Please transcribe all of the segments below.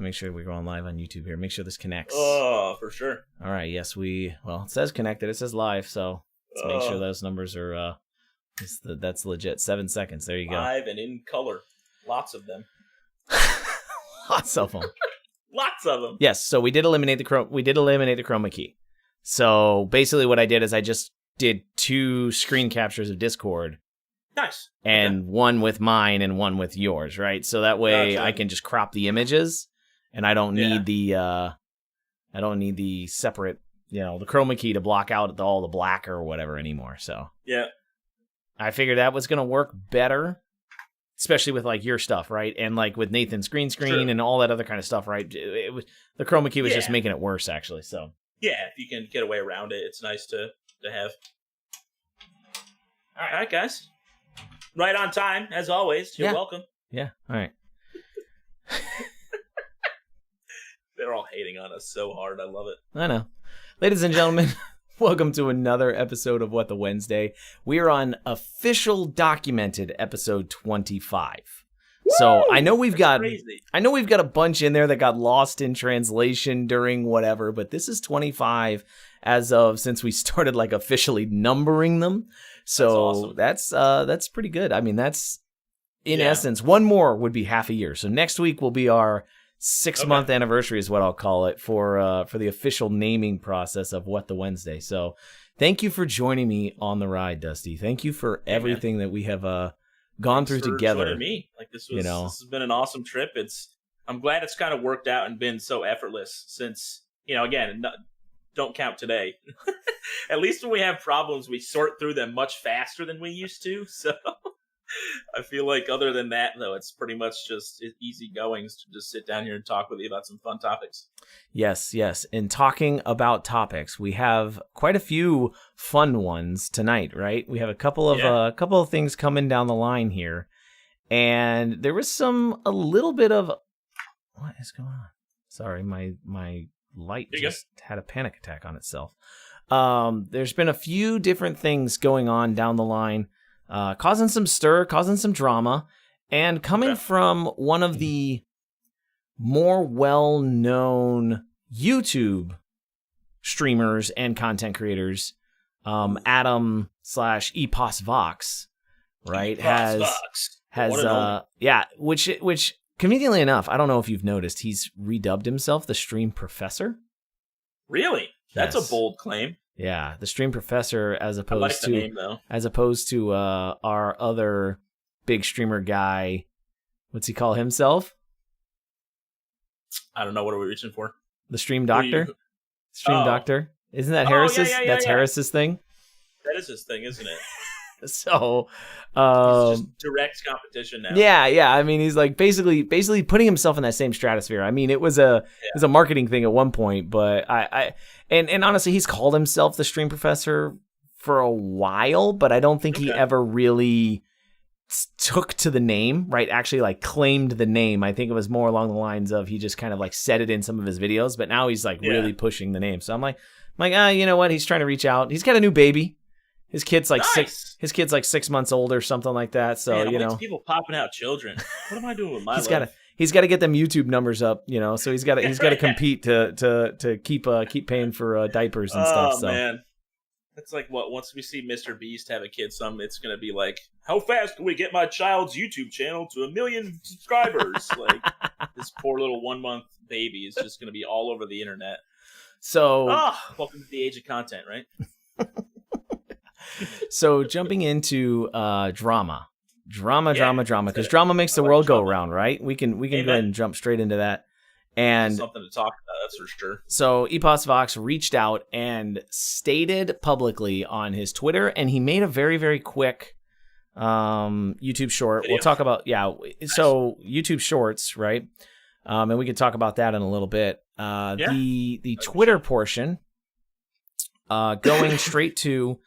make sure we're going live on YouTube here. Make sure this connects. Oh, for sure. All right. Yes, well, it says connected. It says live. So let's make sure those numbers are, that's legit. 7 seconds. There you go. Live and in color. Lots of them. Lots of them. Lots of them. Yes. So we did eliminate the chroma key. So basically what I did is I just did 2 screen captures of Discord. Nice. And one with mine and one with yours, right? So that way I can just crop the images and I don't need the separate, the chroma key to block out all the black or whatever anymore. So yeah, I figured that was going to work better, especially with like your stuff, right? And like with Nathan's green screen and all that other kind of stuff, right? It was the chroma key was just making it worse, actually. So yeah, if you can get away around it, it's nice to have. All right, guys. Right on time, as always. You're welcome. Yeah, all right. They're all hating on us so hard. I love it. I know. Ladies and gentlemen, welcome to another episode of What the Wednesday. We are on official documented episode 25. Woo! So I know we've got a bunch in there that got lost in translation during whatever, but this is 25 since we started like officially numbering them. So that's pretty good. I mean, that's in essence, one more would be half a year. So next week will be our 6-month anniversary is what I'll call it for the official naming process of What the Wednesday. So thank you for joining me on the ride, Dusty. Thank you for everything that we have gone through together. Joining me. Like this has been an awesome trip. I'm glad it's kind of worked out and been so effortless since, again, don't count today. At least when we have problems, we sort through them much faster than we used to. So I feel like other than that, though, it's pretty much just easy goings to just sit down here and talk with you about some fun topics. Yes. And talking about topics, we have quite a few fun ones tonight, right? We have a couple of things coming down the line here. And there was a little bit of, what is going on? Sorry, my light just had a panic attack on itself. There's been a few different things going on down the line, causing some stir, causing some drama, and coming from one of the more well-known YouTube streamers and content creators, Adam/Epos Vox, right? Which conveniently enough, I don't know if you've noticed, he's redubbed himself the Stream Professor. Really? That's a bold claim. Yeah, the Stream Professor, as opposed to name, our other big streamer guy. What's he call himself? I don't know. What are we reaching for? The Stream Doctor. Stream Doctor. Isn't that Harris's? That's Harris's thing. That is his thing, isn't it? So, it's just direct competition now. Yeah. I mean, he's like basically putting himself in that same stratosphere. I mean, it was a marketing thing at one point, but and honestly, he's called himself the Stream Professor for a while, but I don't think he ever really took to the name, right? Actually, like claimed the name. I think it was more along the lines of he just kind of like said it in some of his videos, but now he's like really pushing the name. So I'm like, you know what? He's trying to reach out. He's got a new baby. His kid's like nice. His kid's like 6 months old or something like that. So people popping out children. What am I doing with my life? He's got to get them YouTube numbers up, So he's got to compete to keep paying for diapers and stuff. So man, it's like once we see Mr. Beast have a kid, it's gonna be like, how fast can we get my child's YouTube channel to 1 million subscribers? Like this poor little 1 month baby is just gonna be all over the internet. So welcome to the age of content, right? So jumping into drama, because drama makes the world go round, right? We can go ahead and jump straight into that. And something to talk about, that's for sure. So Epos Vox reached out and stated publicly on his Twitter, and he made a very, very quick YouTube short. Video. We'll talk about So YouTube Shorts, right? And we can talk about that in a little bit. The Twitter portion, going straight to.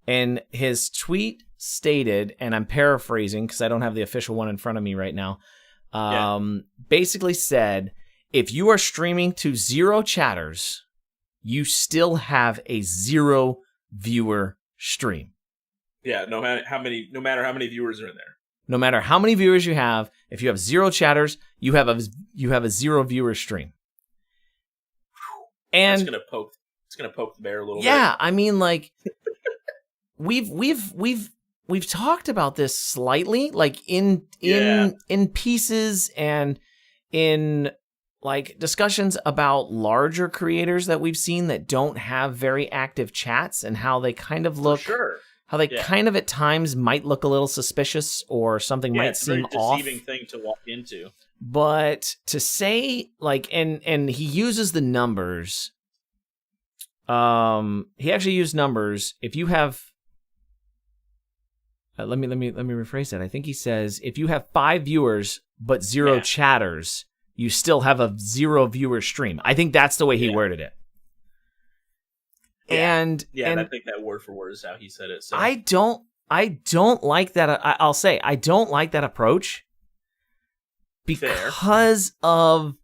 And his tweet stated, and I'm paraphrasing because I don't have the official one in front of me right now, basically said, if you are streaming to 0 chatters, you still have a 0 viewer stream. Yeah, no matter how many viewers are in there. No matter how many viewers you have, if you have 0 chatters, you have a 0 viewer stream. And it's gonna poke the bear a little bit. Yeah, I mean, like we've talked about this slightly, like in pieces and in like discussions about larger creators that we've seen that don't have very active chats and how they kind of look, how they kind of at times might look a little suspicious or something might seem off. It's a very deceiving thing to walk into. But to say like, and he uses the numbers. He actually used numbers. If you have, let me rephrase that. I think he says if you have 5 viewers but 0 chatters, you still have a 0 viewer stream. I think that's the way he worded it. Yeah. And I think that word for word is how he said it. So. I don't like that. I'll say I don't like that approach because of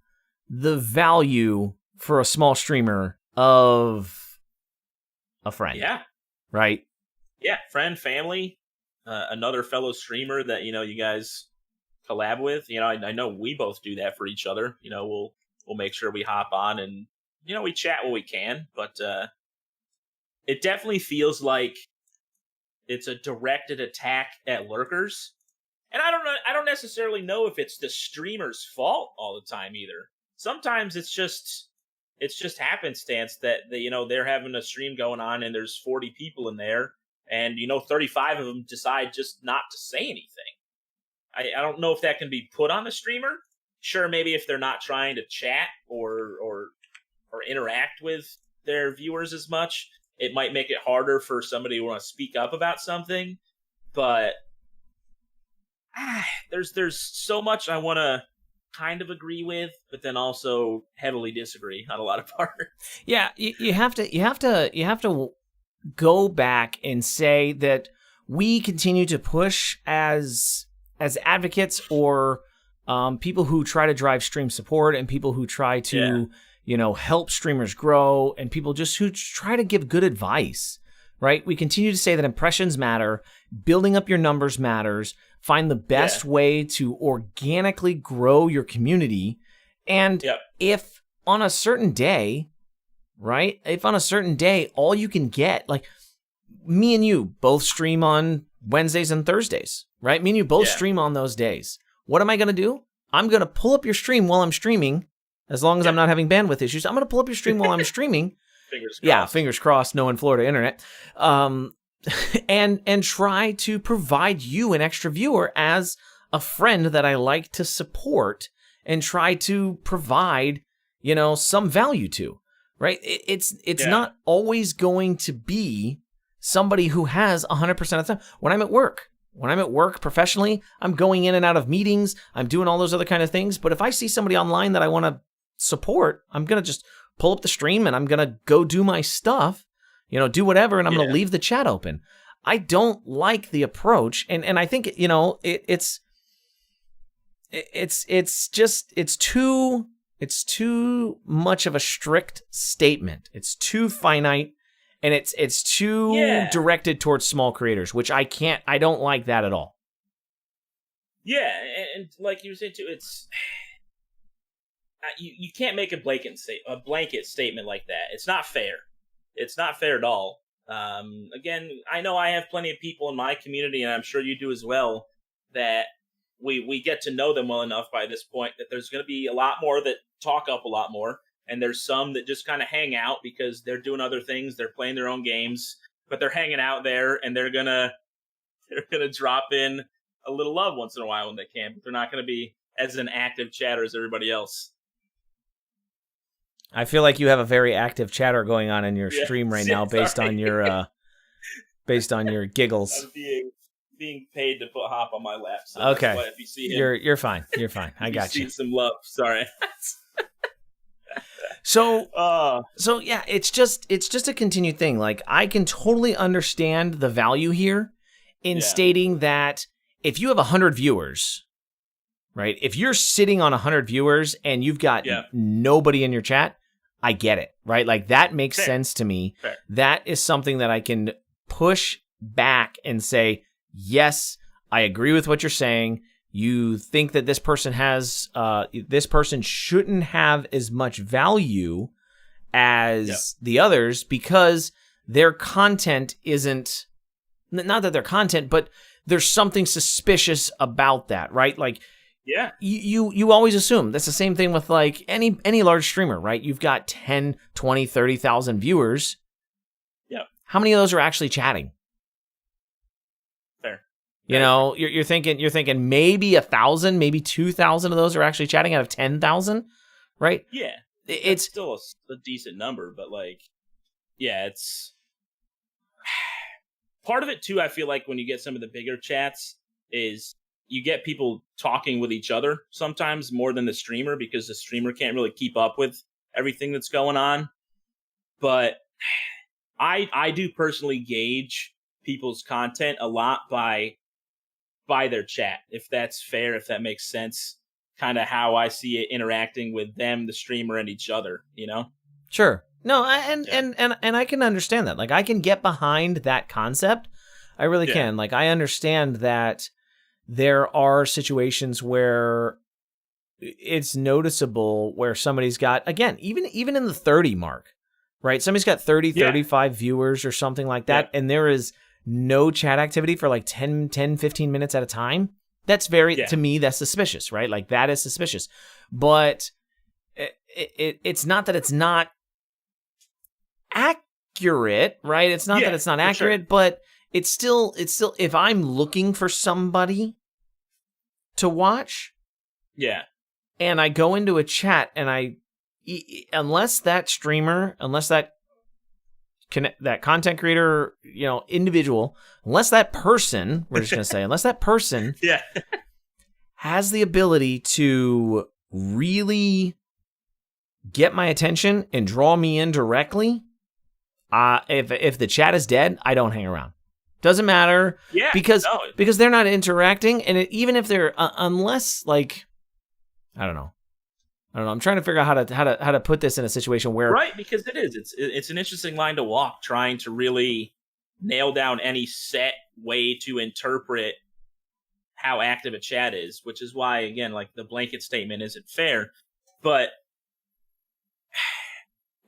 the value for a small streamer of a friend. Yeah. Right? Yeah. Friend, family, another fellow streamer that, you guys collab with. I know we both do that for each other. We'll make sure we hop on and, we chat when we can, but, it definitely feels like it's a directed attack at lurkers. And I don't necessarily know if it's the streamer's fault all the time either. Sometimes it's just happenstance that they're having a stream going on and there's 40 people in there and 35 of them decide just not to say anything. I don't know if that can be put on the streamer. Sure, maybe if they're not trying to chat or interact with their viewers as much, it might make it harder for somebody who want to speak up about something. But there's so much I want to kind of agree with, but then also heavily disagree on a lot of parts. Yeah, you have to go back and say that we continue to push as advocates or people who try to drive stream support and people who try to help streamers grow and people just who try to give good advice, right? We continue to say that impressions matter, building up your numbers matters, find the best way to organically grow your community. And if on a certain day, right? If on a certain day, all you can get, like me and you both stream on Wednesdays and Thursdays, right? Me and you both stream on those days. What am I going to do? I'm going to pull up your stream while I'm streaming. As long as I'm not having bandwidth issues, I'm going to pull up your stream while I'm streaming. Fingers crossed. Yeah, fingers crossed. No in Florida internet. And try to provide you an extra viewer as a friend that I like to support and try to provide, some value to. Right? It's not always going to be somebody who has 100% of the time. When I'm at work professionally, I'm going in and out of meetings. I'm doing all those other kind of things. But if I see somebody online that I want to support, I'm going to just pull up the stream and I'm going to go do my stuff, do whatever. And I'm going to leave the chat open. I don't like the approach. And I think, it's too much of a strict statement. It's too finite. And it's too directed towards small creators, which I don't like that at all. Yeah, and like you were saying too, it's you can't make a blanket statement like that. It's not fair. It's not fair at all. Again, I know I have plenty of people in my community, and I'm sure you do as well, that we get to know them well enough by this point that there's going to be a lot more that talk up a lot more. And there's some that just kind of hang out because they're doing other things. They're playing their own games, but they're hanging out there and they're gonna drop in a little love once in a while when they can. But they're not gonna be as an active chatter as everybody else. I feel like you have a very active chatter going on in your stream right now, based on your giggles. I'm being paid to put Hop on my lap. So okay, if you see him, you're fine. You're fine. I got you. See some love. Sorry. So yeah, it's just a continued thing. Like, I can totally understand the value here in stating that if you have 100 viewers, right? If you're sitting on 100 viewers and you've got nobody in your chat, I get it, right? Like, that makes sense to me. Fair. That is something that I can push back and say, yes, I agree with what you're saying. You think that this person shouldn't have as much value as the others because their content isn't, not that their content, but there's something suspicious about that, right? Like, you always assume that's the same thing with like any large streamer, right? You've got 10, 20, 30,000 viewers. Yeah. How many of those are actually chatting? Fair. You know, you're thinking maybe 1,000, maybe 2,000 of those are actually chatting out of 10,000, right? Yeah. It's still a decent number, but like, yeah, it's part of it too. I feel like when you get some of the bigger chats is you get people talking with each other sometimes more than the streamer because the streamer can't really keep up with everything that's going on. But I do personally gauge people's content a lot by their chat, if that's fair, if that makes sense. Kind of how I see it interacting with them, the streamer, and each other, you know? Sure. No, and I can understand that. Like, I can get behind that concept. I really can. Like, I understand that there are situations where it's noticeable where somebody's got, again, even in the 30 mark, right? Somebody's got 30, 35 viewers or something like that, and there is no chat activity for like 10, 15 minutes at a time. That's to me, that's suspicious, right? Like, that is suspicious. But it's not that it's not accurate, right? It's not that it's not accurate, but it's still, if I'm looking for somebody to watch, and I go into a chat and unless that streamer, unless that content creator, you know, individual, unless that person, we're just going to say, unless that person has the ability to really get my attention and draw me in directly, if the chat is dead, I don't hang around. Doesn't matter, because they're not interacting, and even if they're unless, like, I don't know. I'm trying to figure out how to put this in a situation where because it's an interesting line to walk, trying to really nail down any set way to interpret how active a chat is, which is why, again, like, the blanket statement isn't fair, but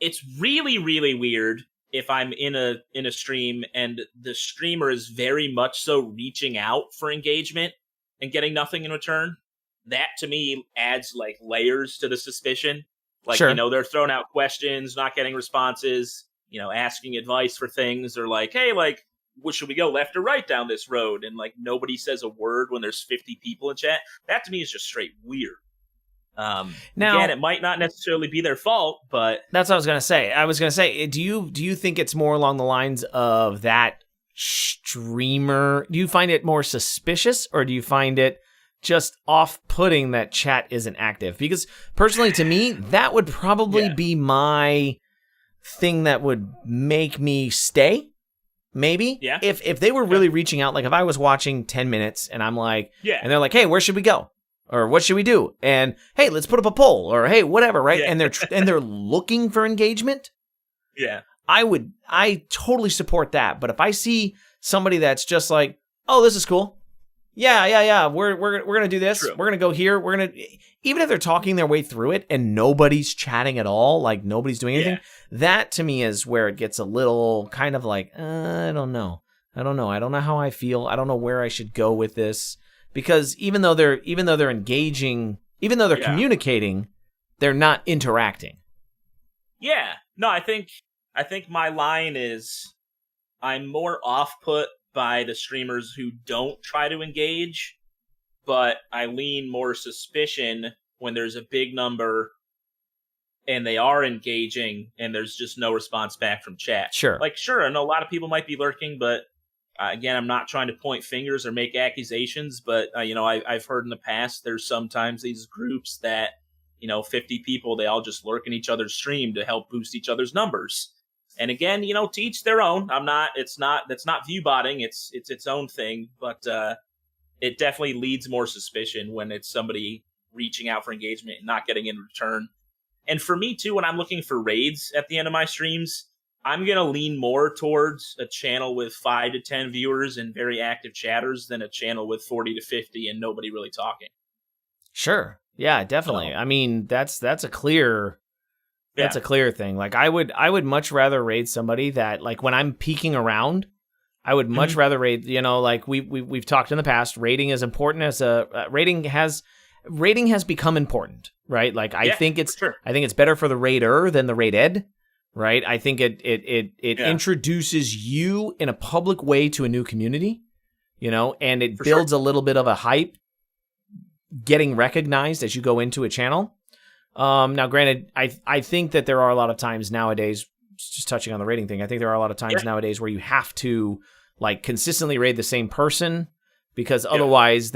it's really, really weird if I'm in a stream and the streamer is very much so reaching out for engagement and getting nothing in return. That to me adds like layers to the suspicion. Like, you know, they're throwing out questions, not getting responses, you know, asking advice for things, or like, hey, like, what should we go, left or right down this road? And like, nobody says a word when there's 50 people in chat. That to me is just straight weird. Now, again, it might not necessarily be their fault, but that's what I was gonna say. Do you think it's more along the lines of that streamer? Do you find it more suspicious, or do you find it just off-putting that chat isn't active? Because personally, to me, that would probably be my thing that would make me stay. Maybe. If they were really reaching out, like if I was watching 10 minutes and I'm like, and they're like, hey, where should we go? Or what should we do? And hey, let's put up a poll, or hey, whatever, right? And they're looking for engagement. I totally support that. But if I see somebody that's just like, oh, this is cool. We're gonna do this. We're gonna go here. Even if they're talking their way through it and nobody's chatting at all, like nobody's doing anything, that to me is where it gets a little kind of like, I don't know. I don't know how I feel. I don't know where I should go with this, because even though they're engaging, even though they're communicating, they're not interacting. No, I think my line is, I'm more off-put by the streamers who don't try to engage, but I lean more suspicion when there's a big number and they are engaging and there's just no response back from chat. I know a lot of people might be lurking, but again, I'm not trying to point fingers or make accusations, but I've heard in the past there's sometimes these groups that, 50 people, they all just lurk in each other's stream to help boost each other's numbers. And again, to each their own. That's not view botting. It's its own thing, but it definitely leads more suspicion when it's somebody reaching out for engagement and not getting in return. And for me too, when I'm looking for raids at the end of my streams, I'm going to lean more towards a channel with 5 to 10 viewers and very active chatters than a channel with 40 to 50 and nobody really talking. Sure. Yeah, definitely. I mean, that's a clear a clear thing. Like I would much rather raid somebody that, like, when I'm peeking around, I would much rather raid, like we've talked in the past, raiding is important as raiding has become important, right? Like I think it's better for the raider than the raided, right? I think it introduces you in a public way to a new community, and it builds a little bit of a hype getting recognized as you go into a channel. Now, granted, I think that there are a lot of times nowadays, just touching on the rating thing, I think there are a lot of times nowadays where you have to like consistently raid the same person, because otherwise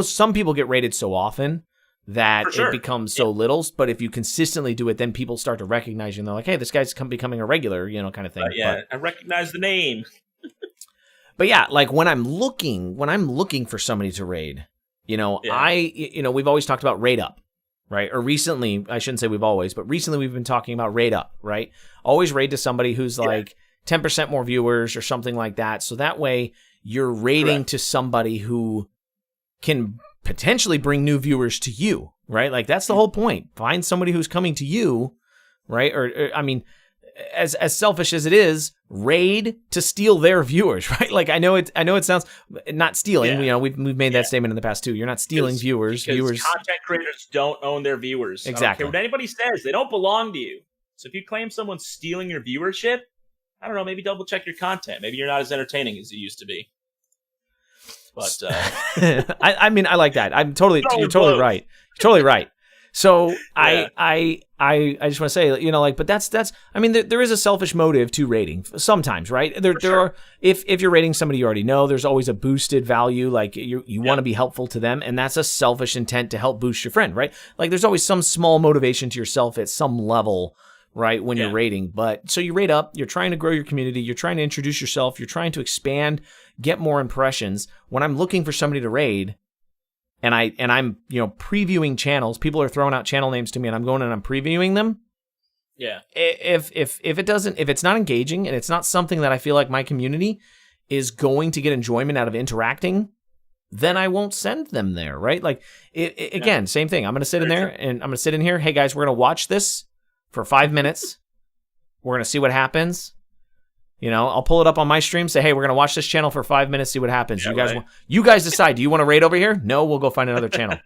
some people get raided so often that it becomes so little. But if you consistently do it, then people start to recognize you and they're like, hey, this guy's becoming a regular, kind of thing. I recognize the name. But yeah, like when I'm looking for somebody to raid, we've always talked about raid up. Right. Or recently, I shouldn't say we've always, but recently we've been talking about raid up, right? Always raid to somebody who's like 10% more viewers or something like that. So that way you're raiding to somebody who can potentially bring new viewers to you, right? Like that's the whole point. Find somebody who's coming to you, right? Or I mean, as selfish as it is, raid to steal their viewers, right? Like I know it sounds not stealing. We've made that statement in the past too. You're not stealing viewers. Viewers, content creators don't own their viewers. Exactly. I don't care what anybody says. They don't belong to you. So if you claim someone's stealing your viewership, I don't know. Maybe double check your content. Maybe you're not as entertaining as you used to be. But I mean, I like that. You're totally right. You're totally right. So I just want to say, but that's I mean, there is a selfish motive to rating sometimes, right? There are, if you're rating somebody you already know, there's always a boosted value, like you want to be helpful to them, and that's a selfish intent to help boost your friend, right? Like there's always some small motivation to yourself at some level, right, when you're rating. But so you rate up, you're trying to grow your community, you're trying to introduce yourself, you're trying to expand, get more impressions. When I'm looking for somebody to raid, and I'm previewing channels, people are throwing out channel names to me, and I'm going and I'm previewing them. Yeah. If it's not engaging and it's not something that I feel like my community is going to get enjoyment out of interacting, then I won't send them there, right? Like again, same thing. I'm going to sit in there and I'm going to sit in here. Hey guys, we're going to watch this for 5 minutes. We're going to see what happens. I'll pull it up on my stream, say, hey, we're going to watch this channel for 5 minutes, see what happens. Yeah, you guys decide, do you want to raid over here? No, we'll go find another channel.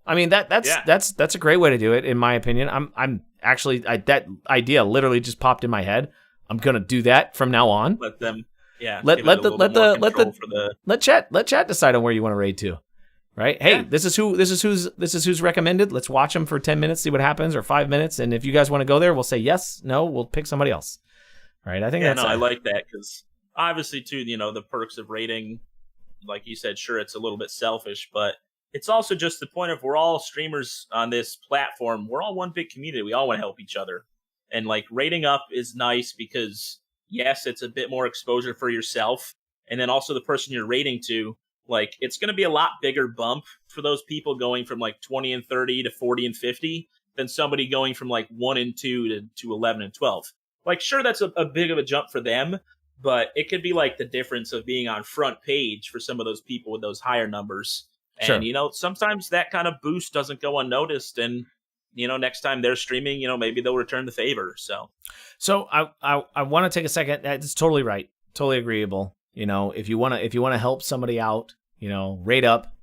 I mean, that's a great way to do it, in my opinion. I'm actually, that idea literally just popped in my head. I'm going to do that from now on. Let them, let chat decide on where you want to raid to. Right? Hey, this is who's recommended. Let's watch them for 10 minutes, see what happens, or 5 minutes. And if you guys want to go there, we'll say yes, no, we'll pick somebody else. Right, I think I like that, because obviously too, the perks of rating, like you said, sure, it's a little bit selfish, but it's also just the point of we're all streamers on this platform. We're all one big community. We all want to help each other, and like rating up is nice because yes, it's a bit more exposure for yourself, and then also the person you're rating to. Like it's going to be a lot bigger bump for those people going from like 20 and 30 to 40 and 50 than somebody going from like 1 and 2 to 11 and 12. Like, sure, that's a big of a jump for them, but it could be like the difference of being on front page for some of those people with those higher numbers. And, sometimes that kind of boost doesn't go unnoticed. And, next time they're streaming, maybe they'll return the favor. So I want to take a second. That's totally right. Totally agreeable. If you want to help somebody out, rate up,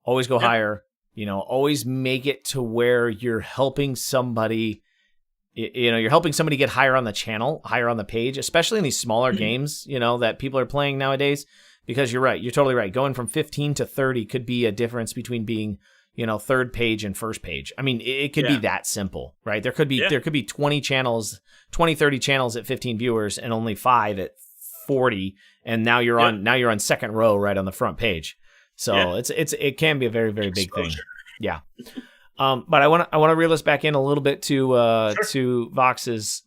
always go higher, always make it to where you're helping somebody. You're helping somebody get higher on the channel, higher on the page, especially in these smaller games, that people are playing nowadays. Because you're right. You're totally right. Going from 15 to 30 could be a difference between being, third page and first page. I mean, it could be that simple, right? There could be 20 channels, 20, 30 channels at 15 viewers and only 5 at 40. And now you're on second row right on the front page. So it can be a very, very big thing. Yeah. But I want to reel us back in a little bit to Vox's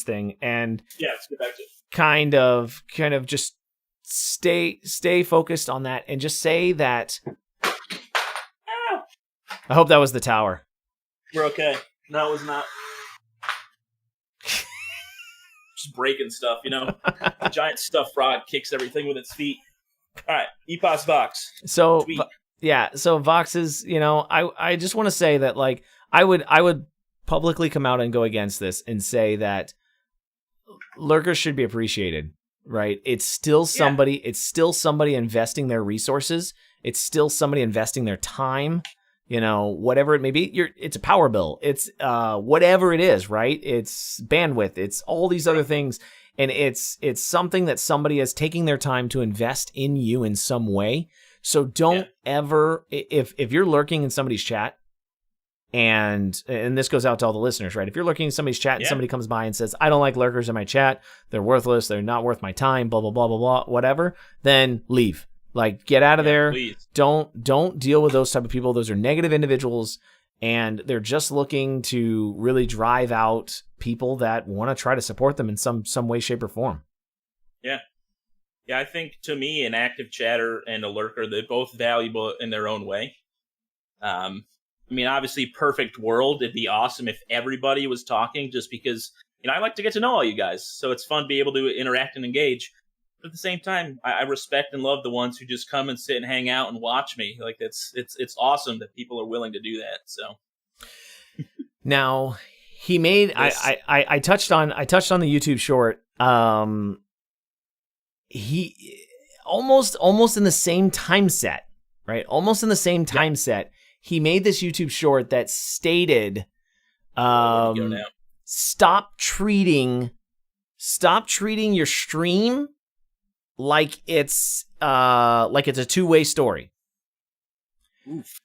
thing, and let's get back to it. kind of just stay focused on that, and just say that. I hope that was the tower. We're okay. No, it was not. just breaking stuff, The giant stuffed frog kicks everything with its feet. All right, EPOS Vox. So so Vox is, I just want to say that like I would publicly come out and go against this and say that lurkers should be appreciated, right? It's still somebody. It's still somebody investing their resources. It's still somebody investing their time. Whatever it may be. It's a power bill. It's whatever it is, right? It's bandwidth. It's all these other things. And it's something that somebody is taking their time to invest in you in some way. So don't ever, if you're lurking in somebody's chat, and this goes out to all the listeners, right? If you're lurking in somebody's chat and somebody comes by and says, I don't like lurkers in my chat, they're worthless, they're not worth my time, blah, blah, blah, blah, blah, whatever, then leave. Like, get out of there. Please. Don't deal with those type of people. Those are negative individuals. And they're just looking to really drive out people that want to try to support them in some way, shape, or form. Yeah. Yeah, I think, to me, an active chatter and a lurker, they're both valuable in their own way. Obviously, perfect world, it'd be awesome if everybody was talking, just because, I like to get to know all you guys. So it's fun to be able to interact and engage. But at the same time, I respect and love the ones who just come and sit and hang out and watch me. Like, it's awesome that people are willing to do that. So now he made I touched on the YouTube short. He almost in the same time set, right? Almost in the same time set. He made this YouTube short that stated, stop treating your stream like it's a two-way story. Oof.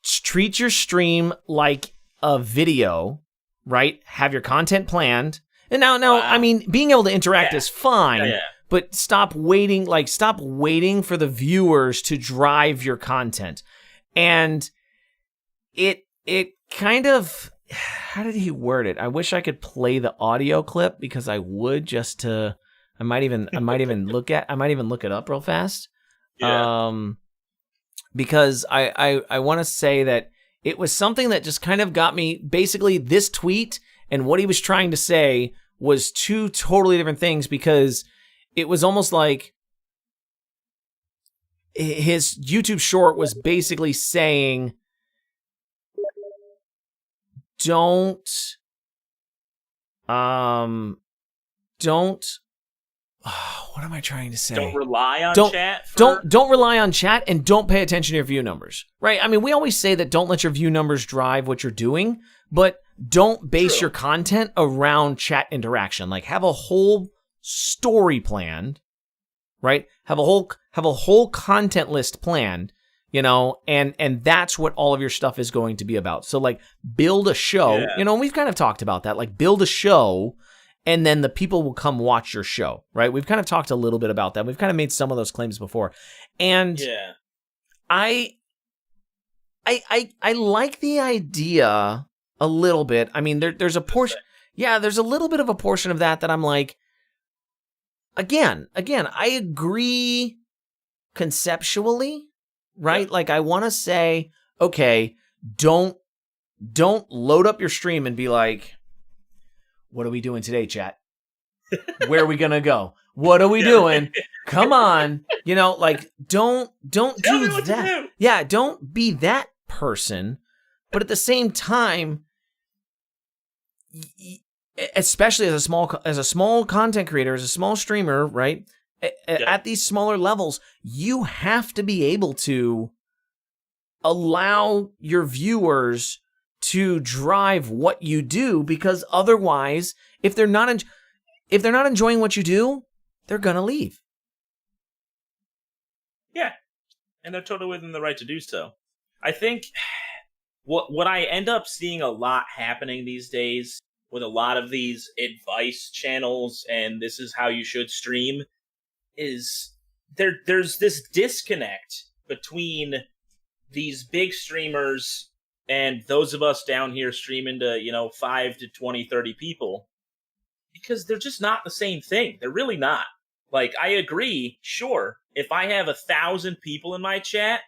Treat your stream like a video, right? Have your content planned. And now, wow. Being able to interact is fine, but stop waiting for the viewers to drive your content. And it kind of, how did he word it? I wish I could play the audio clip, because I would, I might even look it up real fast. Yeah. Because I want to say that it was something that just kind of got me. Basically, this tweet and what he was trying to say was two totally different things, because it was almost like his YouTube short was basically saying, what am I trying to say? Don't rely on chat. Don't rely on chat, and don't pay attention to your view numbers, right? We always say that don't let your view numbers drive what you're doing, but don't base your content around chat interaction. Like, have a whole story planned, right? Have a whole content list planned, and that's what all of your stuff is going to be about. So like, build a show, we've kind of talked about that, like build a show, and then the people will come watch your show, right? We've kind of talked a little bit about that. We've kind of made some of those claims before. And I like the idea a little bit. There's a portion, there's a little bit of a portion of that I'm like, again, I agree conceptually, right? Like, I want to say, okay, don't load up your stream and be like, what are we doing today, chat? Where are we going to go? What are we doing? Come on. Don't do that. Yeah, don't be that person. But at the same time, especially as a small content creator, as a small streamer, right? At these smaller levels, you have to be able to allow your viewers to drive what you do, because otherwise, if they're not enjoying what you do, they're gonna leave. Yeah, and they're totally within the right to do so. I think what I end up seeing a lot happening these days with a lot of these advice channels, and this is how you should stream, is there's this disconnect between these big streamers and those of us down here streaming to, 5 to 20, 30 people, because they're just not the same thing. They're really not. Like, I agree, sure, if I have 1,000 people in my chat,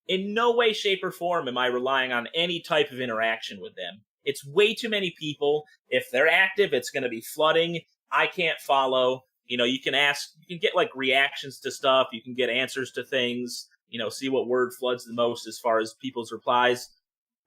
in no way, shape, or form am I relying on any type of interaction with them. It's way too many people. If they're active, it's going to be flooding. I can't follow. You know, you can get like reactions to stuff. You can get answers to things, you know, see what word floods the most as far as people's replies.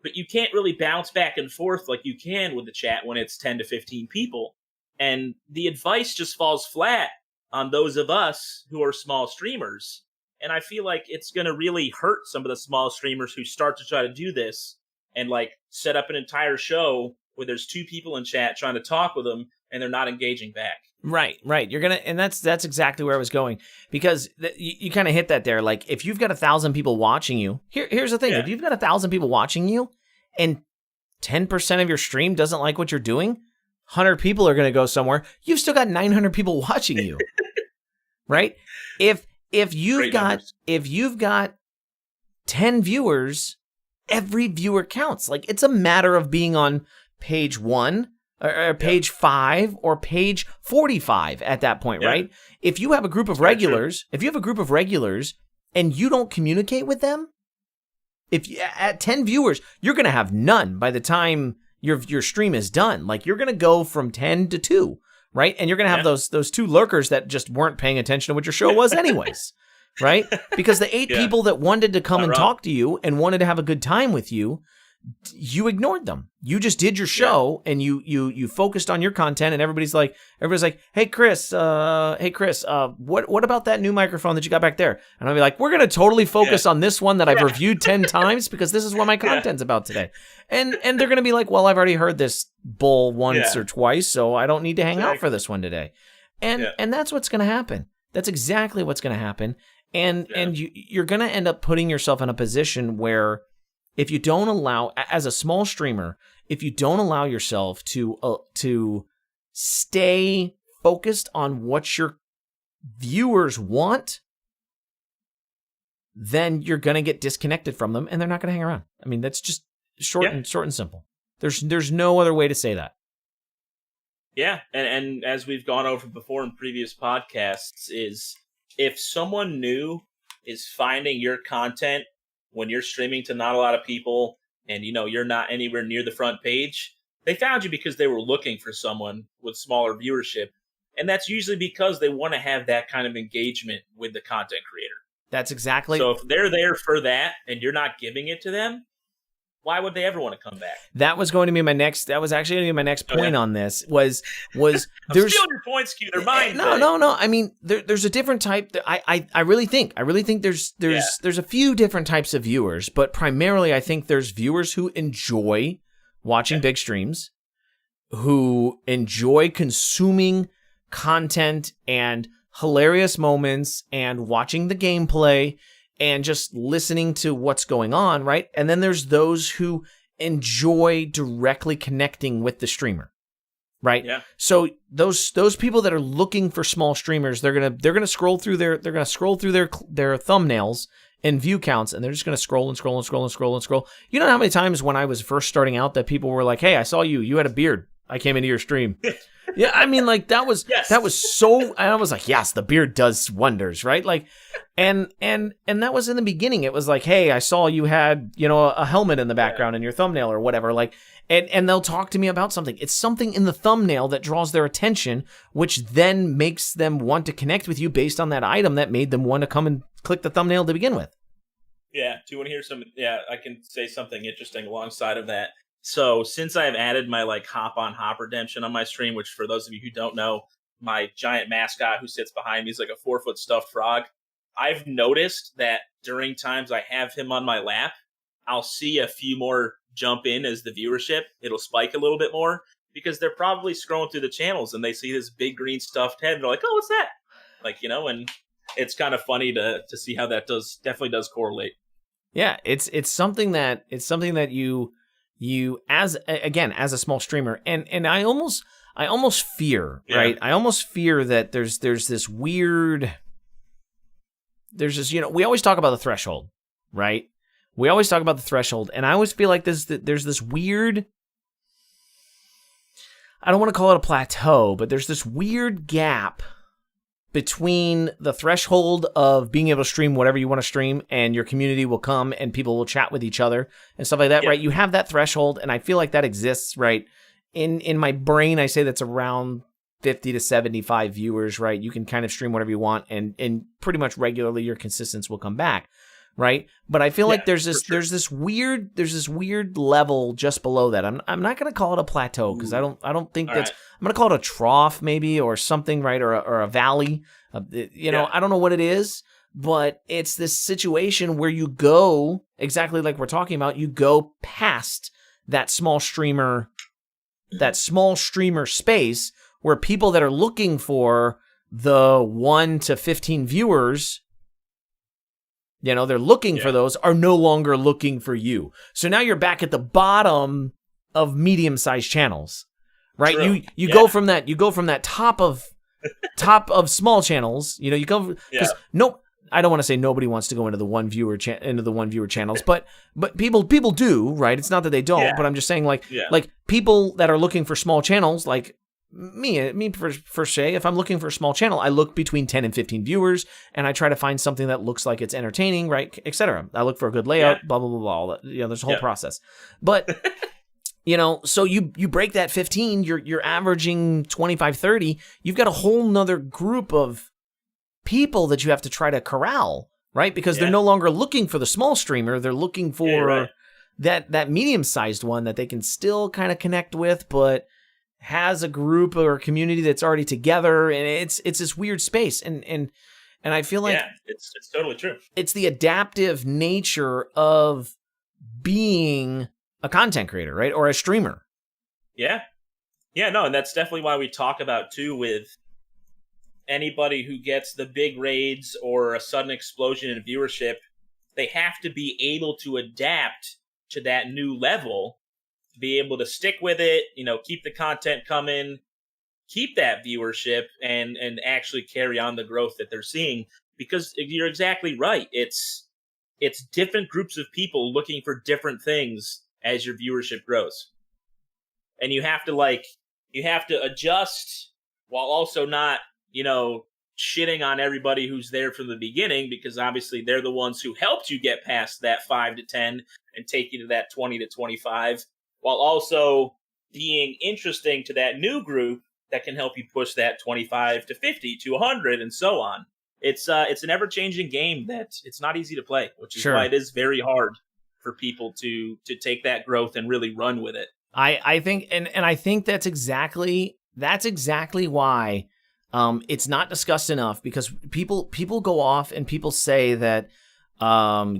But you can't really bounce back and forth like you can with the chat when it's 10 to 15 people. And the advice just falls flat on those of us who are small streamers. And I feel like it's going to really hurt some of the small streamers who start to try to do this and like set up an entire show where there's 2 people in chat trying to talk with them and they're not engaging back. Right. You're gonna, and that's exactly where I was going, because you kind of hit that there. Like, if you've got 1,000 people watching you, here's the thing: if you've got 1,000 people watching you, and 10% of your stream doesn't like what you're doing, 100 people are gonna go somewhere. You've still got 900 people watching you, right? If you've got 10 viewers, every viewer counts. Like, it's a matter of being on page 1. Or page 5 or page 45 at that point, right? If you have a group of regulars, and you don't communicate with them, at 10 viewers, you're going to have none by the time your stream is done. Like, you're going to go from 10 to 2, right? And you're going to have those 2 lurkers that just weren't paying attention to what your show was anyways, right? Because the 8 people that wanted to come and talk to you and wanted to have a good time with you, you ignored them. You just did your show and you focused on your content, and everybody's like, hey Chris, what about that new microphone that you got back there? And I'll be like, we're gonna totally focus on this one that I've reviewed 10 times because this is what my content's about today. And they're gonna be like, well, I've already heard this bull once or twice, so I don't need to hang out for this one today. And that's what's gonna happen. That's exactly what's gonna happen. And you're gonna end up putting yourself in a position where, if you don't allow, as a small streamer, if you don't allow yourself to stay focused on what your viewers want, then you're gonna get disconnected from them, and they're not gonna hang around. I mean, that's just short and simple. There's no other way to say that. Yeah, and as we've gone over before in previous podcasts, is if someone new is finding your content when you're streaming to not a lot of people and, you know, you're not anywhere near the front page, they found you because they were looking for someone with smaller viewership. And that's usually because they want to have that kind of engagement with the content creator. That's exactly. So if they're there for that and you're not giving it to them, why would they ever want to come back? That was going to be my next. That was actually going to be my next point on this. Was I'm there's stealing your points, Q? They're mine. No. I mean, there's a different type. I really think there's a few different types of viewers, but primarily I think there's viewers who enjoy watching big streams, who enjoy consuming content and hilarious moments and watching the gameplay and just listening to what's going on, right? And then there's those who enjoy directly connecting with the streamer, right? Yeah. So those people that are looking for small streamers, they're gonna scroll through their thumbnails and view counts, and they're just gonna scroll and scroll and scroll and scroll and scroll. You know how many times when I was first starting out that people were like, "Hey, I saw you had a beard. I came into your stream." Yeah, I mean, like, that was so, I was like, yes, the beard does wonders, right? Like, and that was in the beginning. It was like, hey, I saw you had, you know, a helmet in the background in your thumbnail or whatever, like, and they'll talk to me about something. It's something in the thumbnail that draws their attention, which then makes them want to connect with you based on that item that made them want to come and click the thumbnail to begin with. Yeah, do you want to hear some? Yeah, I can say something interesting alongside of that. So since I've added my like hop on hop redemption on my stream, which for those of you who don't know, my giant mascot who sits behind me is like a 4-foot stuffed frog. I've noticed that during times I have him on my lap, I'll see a few more jump in as the viewership. It'll spike a little bit more because they're probably scrolling through the channels and they see this big green stuffed head and they're like, oh, what's that? Like, you know, and it's kind of funny to see how that definitely does correlate. Yeah, it's something that you as a small streamer, and I almost fear, right? I almost fear that there's this, you know, we always talk about the threshold, right? We always talk about the threshold, and I always feel like there's this weird, I don't want to call it a plateau, but there's this weird gap between the threshold of being able to stream whatever you want to stream and your community will come and people will chat with each other and stuff like that, right? You have that threshold, and I feel like that exists, right? In my brain, I say that's around 50 to 75 viewers, right? You can kind of stream whatever you want, and pretty much regularly your consistence will come back, right? But I feel like there's this weird level just below that. I'm not going to call it a plateau, because I don't think that's right. I'm going to call it a trough maybe, or something, right? Or a valley. You know, I don't know what it is, but it's this situation where you go exactly like we're talking about. You go past that small streamer space, where people that are looking for the 1 to 15 viewers, you know, they're looking for those, are no longer looking for you. So now you're back at the bottom of medium-sized channels, right? True. You go from that top of small channels. You know, you go because I don't want to say nobody wants to go into the one viewer channels, but people do, right? It's not that they don't, but I'm just saying like people that are looking for small channels, like me for say, if I'm looking for a small channel, I look between 10 and 15 viewers, and I try to find something that looks like it's entertaining, right, etc. I look for a good layout, blah blah blah blah. All that, you know, there's a whole process, but. You know, so you break that 15, you're averaging 25, 30. You've got a whole nother group of people that you have to try to corral, right? Because they're no longer looking for the small streamer. They're looking for that medium-sized one that they can still kind of connect with, but has a group or a community that's already together. And it's this weird space. And I feel like it's totally true. It's the adaptive nature of being a content creator, right? Or a streamer. Yeah, no, and that's definitely why we talk about, too, with anybody who gets the big raids or a sudden explosion in viewership, they have to be able to adapt to that new level, be able to stick with it, you know, keep the content coming, keep that viewership, and actually carry on the growth that they're seeing. Because you're exactly right. It's different groups of people looking for different things as your viewership grows. And you have to adjust while also not, you know, shitting on everybody who's there from the beginning, because obviously they're the ones who helped you get past that 5 to 10 and take you to that 20 to 25, while also being interesting to that new group that can help you push that 25 to 50 to 100 and so on. It's an ever-changing game that it's not easy to play, which is why it is very hard for people to take that growth and really run with it. I think, and I think that's exactly why it's not discussed enough, because people go off and people say that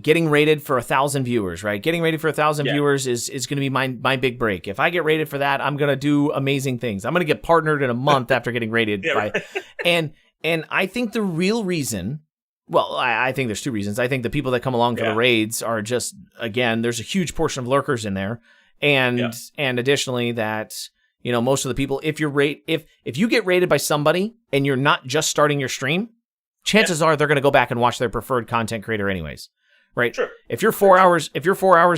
getting rated for 1,000 viewers, right? Getting rated for 1,000 viewers is going to be my big break. If I get rated for that, I'm going to do amazing things. I'm going to get partnered in a month after getting rated and I think the real reason. Well, I think there's two reasons. I think the people that come along for the raids are just, again, there's a huge portion of lurkers in there. And additionally that, you know, most of the people, if you get rated by somebody and you're not just starting your stream, chances are they're going to go back and watch their preferred content creator anyways. Right? Sure. If you're 4 hours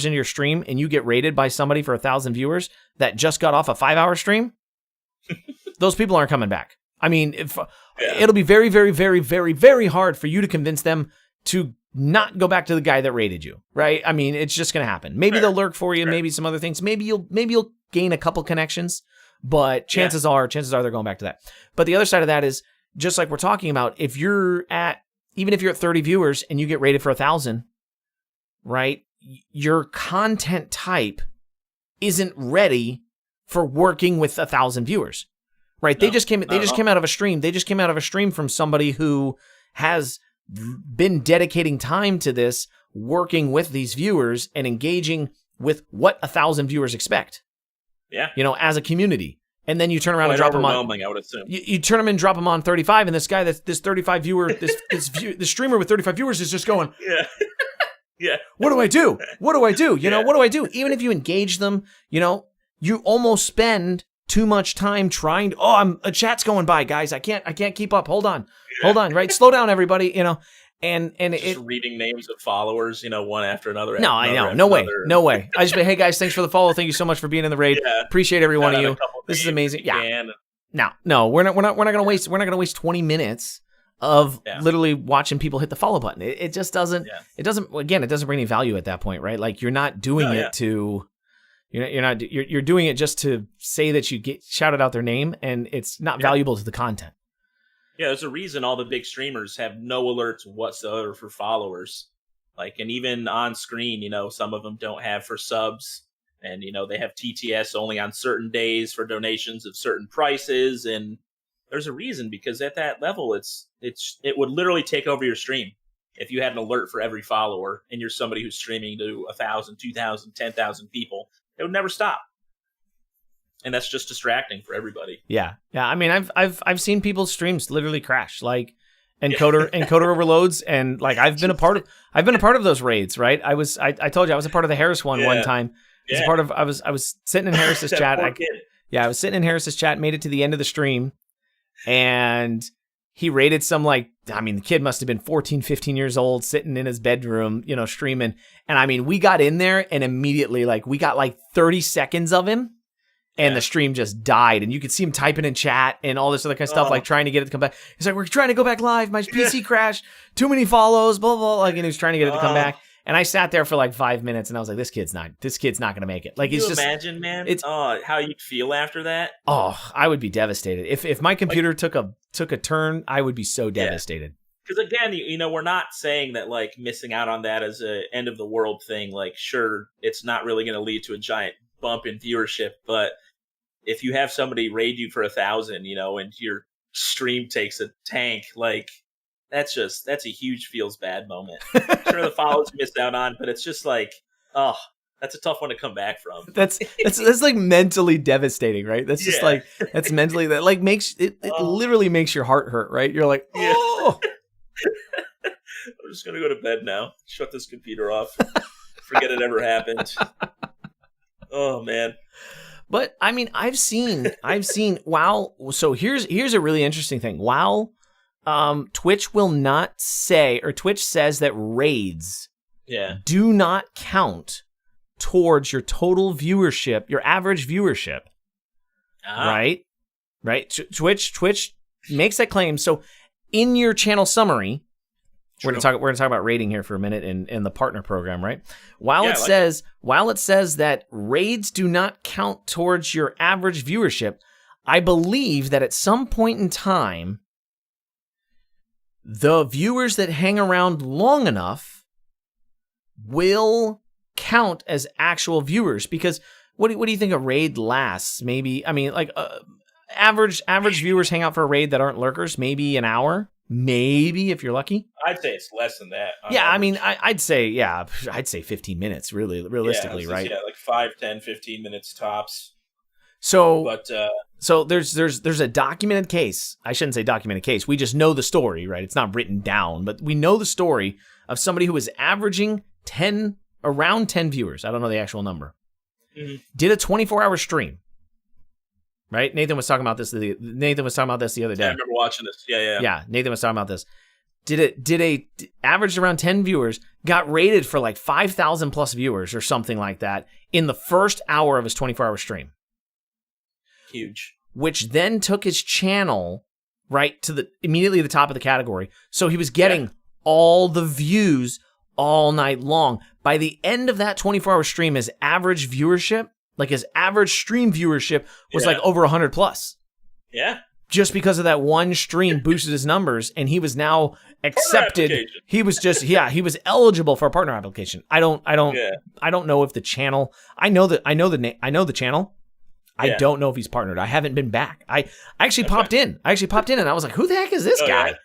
into your stream and you get rated by somebody for 1,000 viewers that just got off a 5-hour stream, those people aren't coming back. I mean, it'll be very, very, very, very, very hard for you to convince them to not go back to the guy that rated you, right? I mean, it's just going to happen. Maybe they'll lurk for you, maybe some other things. Maybe you'll gain a couple connections, but chances are they're going back to that. But the other side of that is, just like we're talking about, even if you're at 30 viewers and you get rated for 1,000, right? Your content type isn't ready for working with 1,000 viewers. Right, they just came out of a stream. They just came out of a stream from somebody who has been dedicating time to this, working with these viewers and engaging with what 1,000 viewers expect. Yeah, you know, as a community. And then you turn around and drop them on. I would assume you turn them and drop them on 35, and this guy this 35 viewer, this streamer with 35 viewers is just going, What do I do? You know, what do I do? Even if you engage them, you know, you almost spend too much time trying to, a chat's going by, guys. I can't keep up. Hold on. Right? Slow down, everybody, you know. And just reading names of followers, you know, one after another. No, I know. No way. I just say, hey guys, thanks for the follow. Thank you so much for being in the raid. Appreciate every one of you. This is amazing. No, we're not gonna waste 20 minutes of literally watching people hit the follow button. It just doesn't. It doesn't bring any value at that point, right? Like, you're not doing it to You're doing it just to say that you get shouted out their name, and it's not valuable to the content. Yeah, there's a reason all the big streamers have no alerts whatsoever for followers. Like, and even on screen, some of them don't have for subs, and they have TTS only on certain days for donations of certain prices, and there's a reason, because at that level, it would literally take over your stream if you had an alert for every follower, and you're somebody who's streaming to 1,000, 2,000, 10,000 people. It would never stop. And that's just distracting for everybody. Yeah. I mean, I've seen people's streams literally crash, like encoder overloads, and like I've been a part of those raids, right? I told you I was a part of the Harris one time. I was sitting in Harris's chat. I was sitting in Harris's chat, made it to the end of the stream, and he raided the kid must have been 14, 15 years old, sitting in his bedroom, streaming. And I mean, we got in there, and immediately, we got 30 seconds of him, and the stream just died. And you could see him typing in chat and all this other kind of stuff, trying to get it to come back. He's like, we're trying to go back live. My PC crashed. Too many follows, blah, blah, blah. And he was trying to get it to come back. And I sat there for 5 minutes, and I was like, this kid's not going to make it. Can you imagine, man? How you'd feel after that? Oh, I would be devastated. If my computer took a turn, I would be so devastated. Because again, we're not saying that missing out on that as a end of the world thing. Sure, it's not really going to lead to a giant bump in viewership, but if you have somebody raid you for 1,000, and your stream takes a tank, that's a huge feels bad moment. Sure, the followers missed out on, but it's just that's a tough one to come back from. That's mentally devastating, right? That's just that's mentally that makes it literally makes your heart hurt, right? You're like, oh. I'm just gonna go to bed now. Shut this computer off. Forget it ever happened. Oh man. But I mean, I've seen WoW. So here's a really interesting thing. WoW, Twitch will not say, or Twitch says that raids do not count towards your total viewership, your average viewership. Right? Twitch makes that claim. So in your channel summary, we're gonna talk about raiding here for a minute in the partner program, right? While it says that raids do not count towards your average viewership, I believe that at some point in time, the viewers that hang around long enough will count as actual viewers. Because what do you think a raid lasts? Maybe, average viewers hang out for a raid that aren't lurkers, maybe an hour. Maybe if you're lucky. I'd say it's less than that. Yeah, average. I'd say 15 minutes, realistically, right? Yeah, 5, 10, 15 minutes tops. So, so there's a documented case. I shouldn't say documented case. We just know the story, right? It's not written down, but we know the story of somebody who was averaging around 10 viewers. I don't know the actual number. Mm-hmm. Did a 24-hour stream. Right? Nathan was talking about this the other day. Yeah, I remember watching this. Yeah. Nathan was talking about this. Averaged around 10 viewers, got rated for 5,000 plus viewers or something like that in the first hour of his 24-hour stream. Huge. Which then took his channel right to immediately the top of the category. So he was getting all the views all night long. By the end of that 24-hour stream, his average viewership, his average stream viewership was over 100 plus. Yeah. Just because of that one stream boosted his numbers, and he was now accepted. He was he was eligible for a partner application. I don't know if the channel. I know the channel. I don't know if he's partnered. I haven't been back. I actually popped in. And I was like, who the heck is this guy?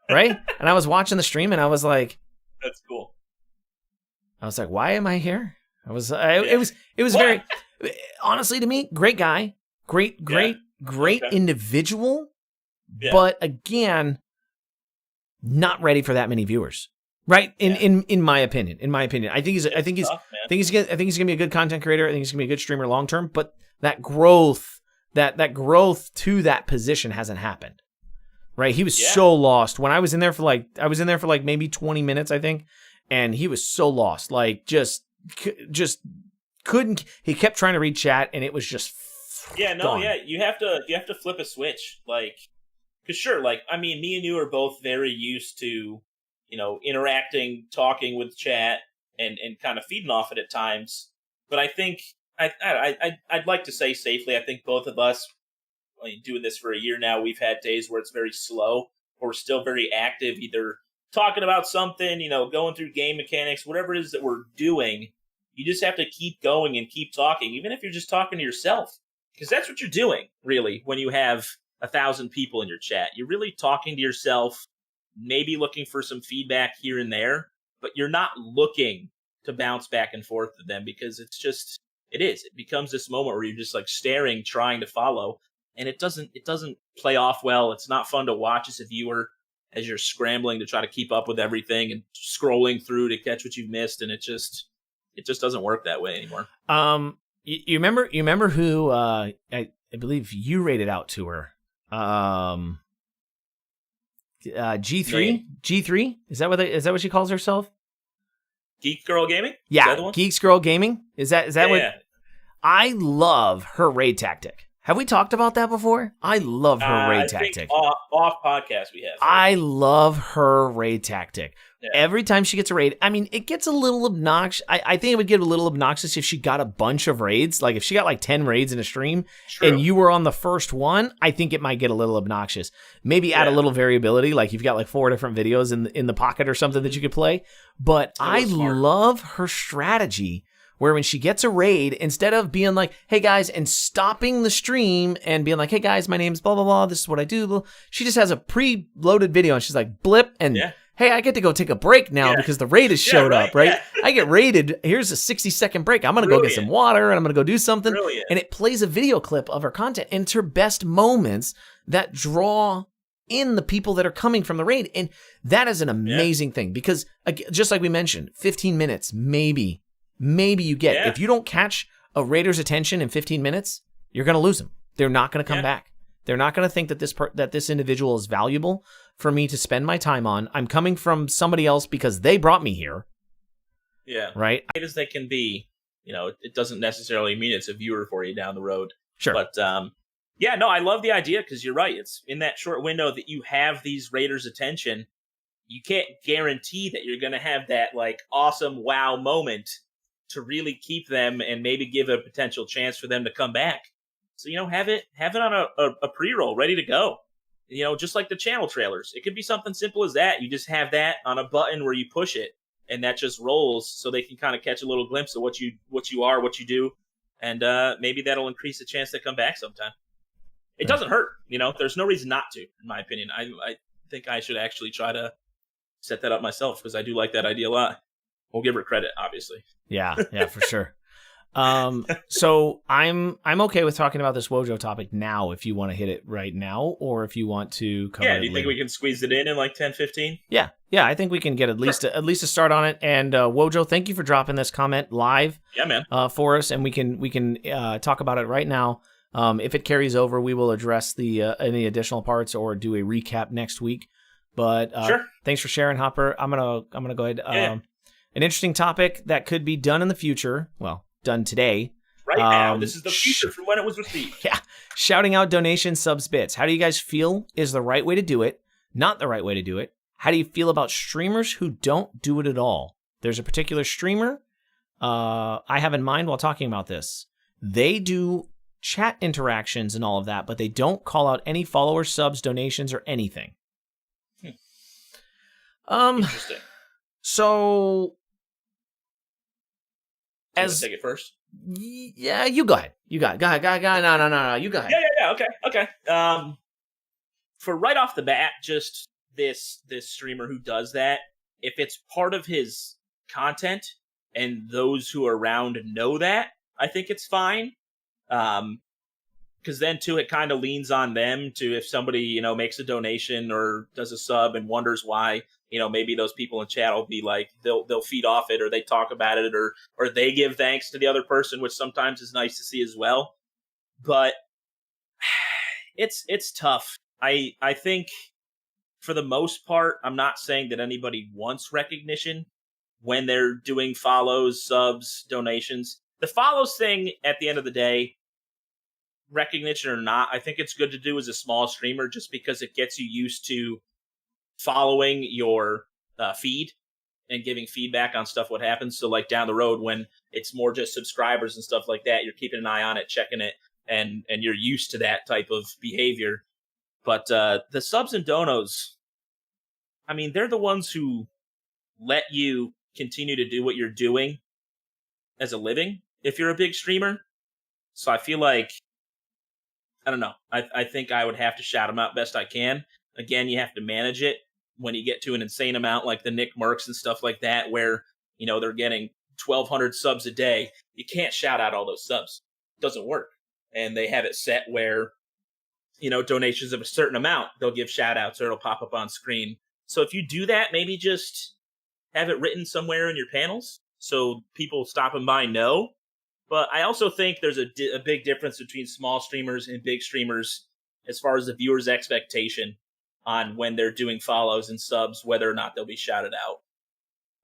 Yeah. Right? And I was watching the stream, and I was like, that's cool. I was like, why am I here? It was very, honestly, to me, great guy, great individual, but again, not ready for that many viewers, right? In my opinion, I think he's gonna be a good content creator. I think he's gonna be a good streamer long term, but that growth to that position hasn't happened, right? He was so lost when I was in there for maybe 20 minutes, I think, and he was so lost, just couldn't. He kept trying to read chat, and it was just gone. You have to flip a switch, because sure, me and you are both very used to, interacting, talking with chat, and kind of feeding off it at times. But I think I'd like to say safely. I think both of us, doing this for a year now, we've had days where it's very slow or still very active, either talking about something, going through game mechanics, whatever it is that we're doing. You just have to keep going and keep talking, even if you're just talking to yourself, because that's what you're doing, really, when you have 1,000 people in your chat. You're really talking to yourself, maybe looking for some feedback here and there, but you're not looking to bounce back and forth with them, because it becomes this moment where you're just like staring, trying to follow, and it doesn't play off well. It's not fun to watch as a viewer, as you're scrambling to try to keep up with everything and scrolling through to catch what you've missed, and it just doesn't work that way anymore. You remember who I believe you rated out to her? G3? G3? Is that what she calls herself? Geek Girl Gaming? Yeah, Geeks Girl Gaming. Is that what? Yeah. I love her raid tactic. Have we talked about that before? I love her raid tactic. Off podcast we have. I love her raid tactic. Yeah. Every time she gets a raid, I mean, it gets a little obnoxious. I think it would get a little obnoxious if she got a bunch of raids. Like if she got like 10 raids in a stream and you were on the first one, I think it might get a little obnoxious. Maybe add a little variability. Like you've got like 4 different videos in the pocket or something that you could play. But I love her strategy where when she gets a raid, instead of being like, hey guys, and stopping the stream and being like, hey guys, my name's blah, blah, blah, this is what I do. She just has a pre-loaded video and she's like, blip, and hey, I get to go take a break now because the raid has showed up, right? Yeah. I get raided. Here's a 60-second break. I'm going to go get some water and I'm going to go do something. And it plays a video clip of her content. And it's her best moments that draw in the people that are coming from the raid. And that is an amazing thing because, just like we mentioned, 15 minutes, maybe you get. Yeah. If you don't catch a raider's attention in 15 minutes, you're going to lose them. They're not going to come back. They're not going to think that this individual is valuable for me to spend my time on. I'm coming from somebody else because they brought me here. Yeah. Right? Great as they can be, it doesn't necessarily mean it's a viewer for you down the road. Sure. But, I love the idea because you're right. It's in that short window that you have these raiders' attention. You can't guarantee that you're going to have that, like, awesome wow moment to really keep them and maybe give a potential chance for them to come back. So, have it on a pre-roll ready to go. Just like the channel trailers. It could be something simple as that. You just have that on a button where you push it and that just rolls so they can kind of catch a little glimpse of what you are, what you do. And maybe that'll increase the chance to come back sometime. It doesn't hurt. There's no reason not to, in my opinion. I think I should actually try to set that up myself because I do like that idea a lot. We'll give her credit, obviously. Yeah, for sure. So I'm okay with talking about this Wojo topic now if you want to hit it right now or if you want to cover it do you think we can squeeze it in like 10, 15? Yeah, I think we can get at least a start on it. And Wojo, thank you for dropping this comment live for us, and we can talk about it right now. If it carries over, we will address the any additional parts or do a recap next week. But thanks for sharing, Hopper. I'm gonna go ahead. An interesting topic that could be done in the future. Well, done today. Right now. This is the future from when it was received. Yeah. Shouting out donations, subs, bits. How do you guys feel is the right way to do it? Not the right way to do it. How do you feel about streamers who don't do it at all? There's a particular streamer I have in mind while talking about this. They do chat interactions and all of that, but they don't call out any followers, subs, donations, or anything. Interesting. So... take it first? Yeah, you go ahead. Go ahead. No. You go ahead. Yeah. Okay. For right off the bat, just this streamer who does that, if it's part of his content and those who are around know that, I think it's fine. Because then too, it kind of leans on them to, if somebody makes a donation or does a sub and wonders why. Maybe those people in chat will be like, they'll feed off it, or they talk about it, or they give thanks to the other person, which sometimes is nice to see as well. But it's tough. I think for the most part, I'm not saying that anybody wants recognition when they're doing follows, subs, donations. The follows thing, at the end of the day, recognition or not, I think it's good to do as a small streamer just because it gets you used to following your feed and giving feedback on stuff, what happens. So like down the road when it's more just subscribers and stuff like that, you're keeping an eye on it, checking it, and you're used to that type of behavior. But the subs and donos, I mean, they're the ones who let you continue to do what you're doing as a living if you're a big streamer. So I feel like, I don't know, I think I would have to shout them out best I can. Again, you have to manage it when you get to an insane amount like the Nick Mercs and stuff like that, where, you know, they're getting 1,200 subs a day. You can't shout out all those subs. It doesn't work. And they have it set where, you know, donations of a certain amount, they'll give shout outs or it'll pop up on screen. So if you do that, maybe just have it written somewhere in your panels so people stopping by know. But I also think there's a big difference between small streamers and big streamers as far as the viewer's expectation on when they're doing follows and subs, whether or not they'll be shouted out.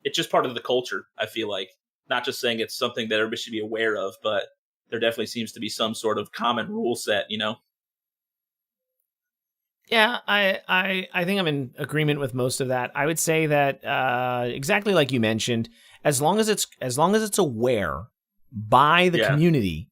It's just part of the culture, I feel like. Not just saying it's something that everybody should be aware of, but there definitely seems to be some sort of common rule set, you know? Yeah, I think I'm in agreement with most of that. I would say that exactly like you mentioned, as long as it's aware by the community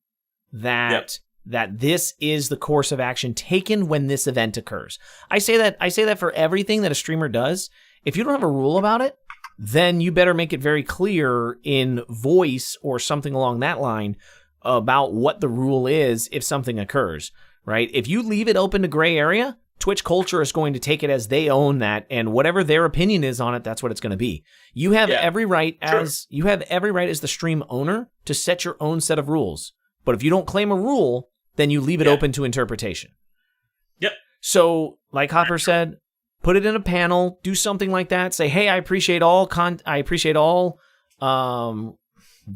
that this is the course of action taken when this event occurs. I say that for everything that a streamer does. If you don't have a rule about it, then you better make it very clear in voice or something along that line about what the rule is if something occurs, right? If you leave it open to gray area, Twitch culture is going to take it as they own that, and whatever their opinion is on it, that's what it's going to be. You have every right as the stream owner to set your own set of rules. But if you don't claim a rule, then you leave it open to interpretation. Yep. So, like Hopper said, put it in a panel, do something like that. Say, hey, I appreciate all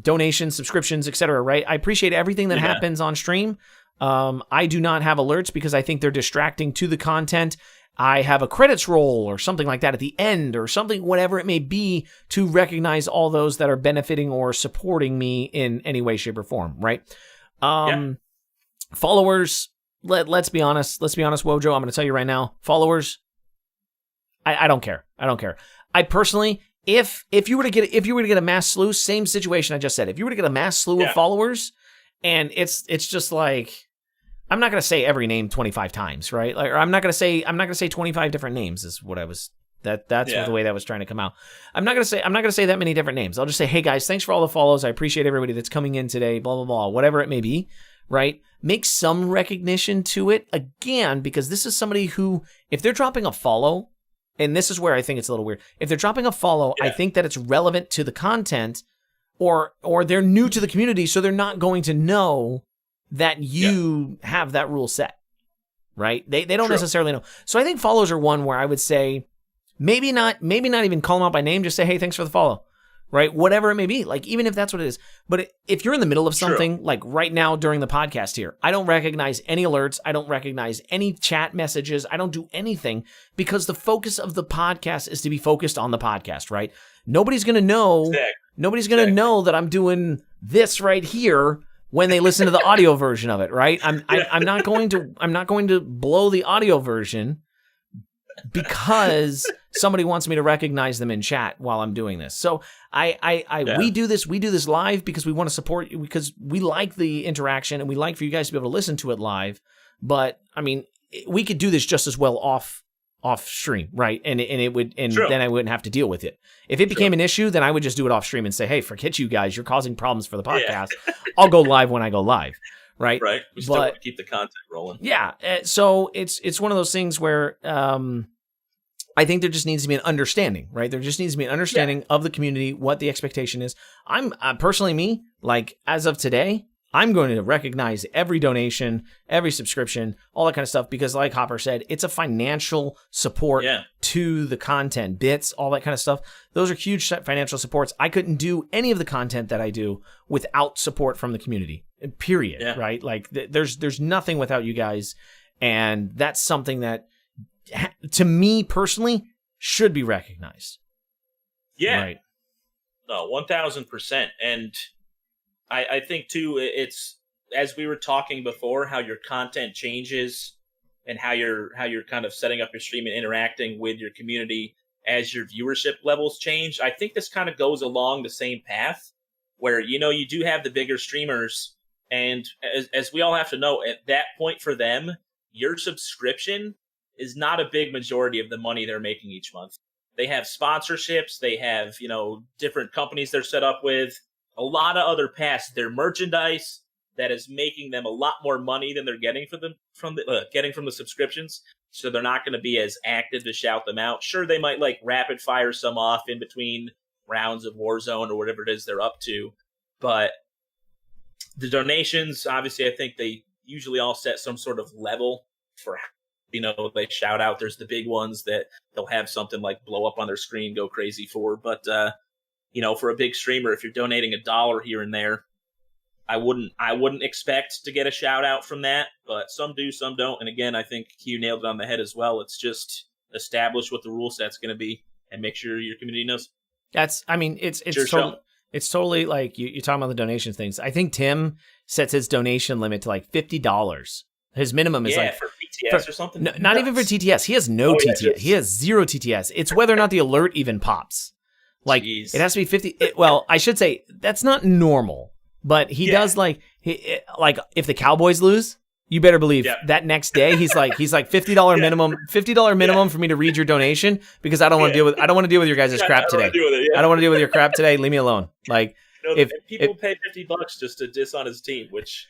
donations, subscriptions, etc. Right? I appreciate everything that happens on stream. I do not have alerts because I think they're distracting to the content. I have a credits roll or something like that at the end or something, whatever it may be, to recognize all those that are benefiting or supporting me in any way, shape, or form, right? Followers, let's be honest, Wojo, I'm going to tell you right now, followers, I don't care. I personally, if you were to get a mass slew, same situation I just said, if you were to get a mass slew of followers, and it's just like, I'm not going to say every name 25 times, right? Like, or I'm not going to say 25 different names is what I was, that's the way that was trying to come out. I'm not going to say that many different names. I'll just say, hey guys, thanks for all the follows. I appreciate everybody that's coming in today, blah, blah, blah, whatever it may be, right? Make some recognition to it again, because this is somebody who, if they're dropping a follow, and this is where I think it's a little weird. If they're dropping a follow, I think that it's relevant to the content, or they're new to the community, so they're not going to know that you have that rule set, right? They don't necessarily know. So I think follows are one where I would say maybe not even call them out by name, just say, hey, thanks for the follow, right? Whatever it may be, like, even if that's what it is. But if you're in the middle of something, like right now during the podcast here, I don't recognize any alerts. I don't recognize any chat messages. I don't do anything because the focus of the podcast is to be focused on the podcast, right? Nobody's going to know. Nobody's going to know that I'm doing this right here when they listen to the audio version of it, right? I'm not going to blow the audio version because somebody wants me to recognize them in chat while I'm doing this. So we do this live because we want to support you, because we like the interaction and we like for you guys to be able to listen to it live. But I mean, we could do this just as well off stream, right? And then I wouldn't have to deal with it. If it became an issue, then I would just do it off stream and say, hey, forget you guys, you're causing problems for the podcast. I'll go live when I go live, right? Right. We still want to keep the content rolling. Yeah. So it's one of those things where I think there just needs to be an understanding, right? There just needs to be an understanding of the community, what the expectation is. I'm personally, me, like, as of today, I'm going to recognize every donation, every subscription, all that kind of stuff, because like Hopper said, it's a financial support to the content, bits, all that kind of stuff. Those are huge financial supports. I couldn't do any of the content that I do without support from the community, period, right? Like, there's nothing without you guys, and that's something that, to me personally, should be recognized. Yeah. Right. No, 1,000%. And I think too, it's, as we were talking before, how your content changes and how you're kind of setting up your stream and interacting with your community as your viewership levels change. I think this kind of goes along the same path where, you do have the bigger streamers, and as we all have to know, at that point for them, your subscription is not a big majority of the money they're making each month. They have sponsorships, they have, different companies they're set up with, a lot of other paths. Their merchandise that is making them a lot more money than they're getting from the subscriptions. So they're not going to be as active to shout them out. Sure, they might like rapid fire some off in between rounds of Warzone or whatever it is they're up to. But the donations, obviously, I think they usually all set some sort of level for, they shout out. There's the big ones that they'll have something like blow up on their screen, go crazy for. But, for a big streamer, if you're donating $1 here and there, I wouldn't expect to get a shout out from that, but some do, some don't. And again, I think Q nailed it on the head as well. It's just establish what the rule set's going to be and make sure your community knows. It's totally like you're talking about the donation things. I think Tim sets his donation limit to like $50. His minimum is for TTS or something. No, not even for TTS. He has no TTS. Yeah, he has 0 TTS. It's whether or not the alert even pops. Like Jeez. It has to be 50. I should say that's not normal. But he does like if the Cowboys lose, you better believe that next day he's like $50 minimum for me to read your donation because I don't want to deal with your guys' crap today. I don't want to deal with your crap today. Leave me alone. Like if people pay $50 just to diss on his team, which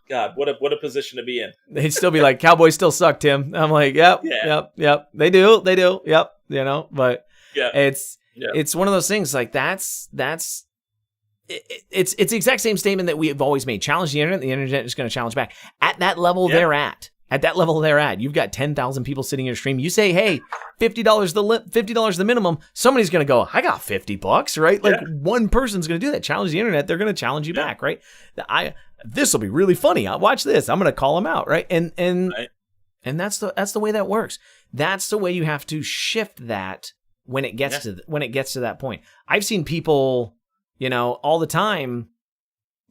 God, what a position to be in. They'd still be like, Cowboys still suck, Tim. I'm like, yep. They do. Yep. But it's one of those things like that's. It's the exact same statement that we have always made. Challenge the internet is going to challenge back. At that level they're at. You've got 10,000 people sitting in your stream. You say, hey, $50 the minimum. Somebody's going to go, I got $50, right? Like one person's going to do that. Challenge the internet. They're going to challenge you back, right? This will be really funny. I'll watch this. I'm going to call them out, right? And that's the way that works. That's the way you have to shift that when it gets to that point. I've seen people, all the time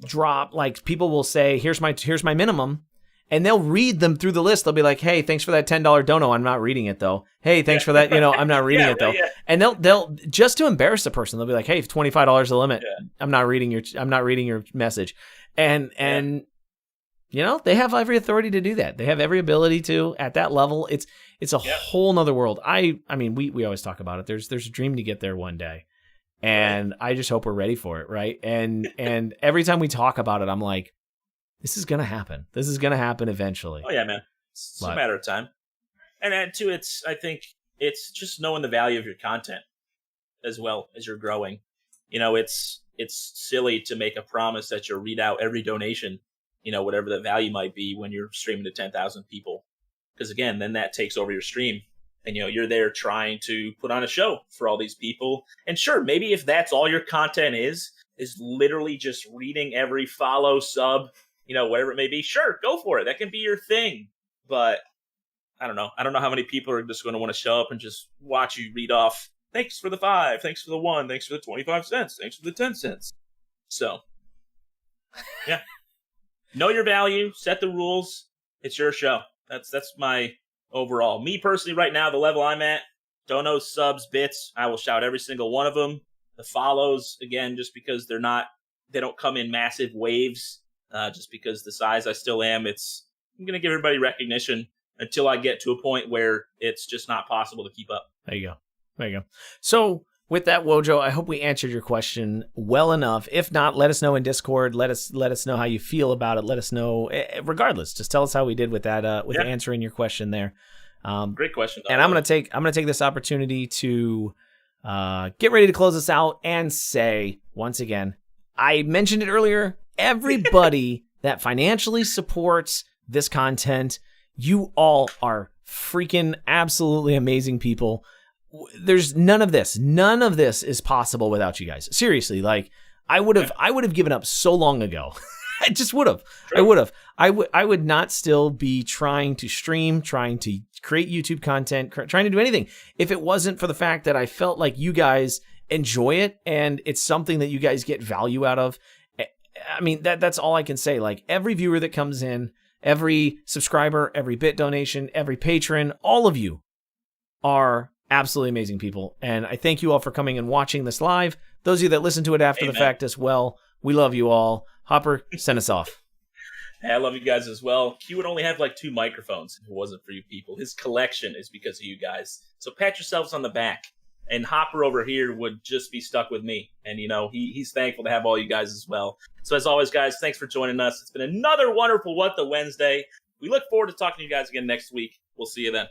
drop, like people will say, here's my minimum. And they'll read them through the list. They'll be like, hey, thanks for that $10 dono. I'm not reading it though. Hey, thanks for that. I'm not reading it though. Yeah. And they'll just to embarrass the person, they'll be like, hey, $25 the limit. Yeah. I'm not reading your message. And they have every authority to do that. They have every ability to at that level. It's a whole nother world. I mean, we always talk about it. There's a dream to get there one day. And I just hope we're ready for it, right? And every time we talk about it, I'm like, this is gonna happen. This is gonna happen eventually. Oh yeah, man. It's a matter of time. And then too, I think it's just knowing the value of your content as well as you're growing. It's silly to make a promise that you'll read out every donation, whatever the value might be when you're streaming to 10,000 people. Because again, then that takes over your stream. And, you're there trying to put on a show for all these people. And sure, maybe if that's all your content is literally just reading every follow, sub, whatever it may be, sure, go for it. That can be your thing. But I don't know. I don't know how many people are just going to want to show up and just watch you read off, thanks for the 5, thanks for the 1, thanks for the 25 cents, thanks for the 10 cents. So, yeah. Know your value, set the rules. It's your show. That's my overall. Me personally, right now, the level I'm at, donos, subs, bits, I will shout every single one of them. The follows, again, just because they don't come in massive waves, just because the size I still am, I'm going to give everybody recognition until I get to a point where it's just not possible to keep up. There you go. So with that, Wojo, I hope we answered your question well enough. If not, let us know in Discord. Let us know how you feel about it. Let us know. Regardless, just tell us how we did with that. Answering your question there. Great question. And I'm gonna take this opportunity to get ready to close this out and say once again, I mentioned it earlier. Everybody that financially supports this content, you all are freaking absolutely amazing people. There's none of this is possible without you guys. Seriously, like I would have given up so long ago. I just would have. Sure. I would not still be trying to stream, trying to create YouTube content, trying to do anything if it wasn't for the fact that I felt like you guys enjoy it and it's something that you guys get value out of. I mean, that's all I can say. Like every viewer that comes in, every subscriber, every bit donation, every patron, all of you are Absolutely amazing people. And I thank you all for coming and watching this live. Those of you that listen to it after the fact as well, we love you all. Hopper, send us off. Hey, I love you guys as well. Q would only have like 2 microphones if it wasn't for you people. His collection is because of you guys. So pat yourselves on the back. And Hopper over here would just be stuck with me. And, he's thankful to have all you guys as well. So as always, guys, thanks for joining us. It's been another wonderful What the Wednesday. We look forward to talking to you guys again next week. We'll see you then.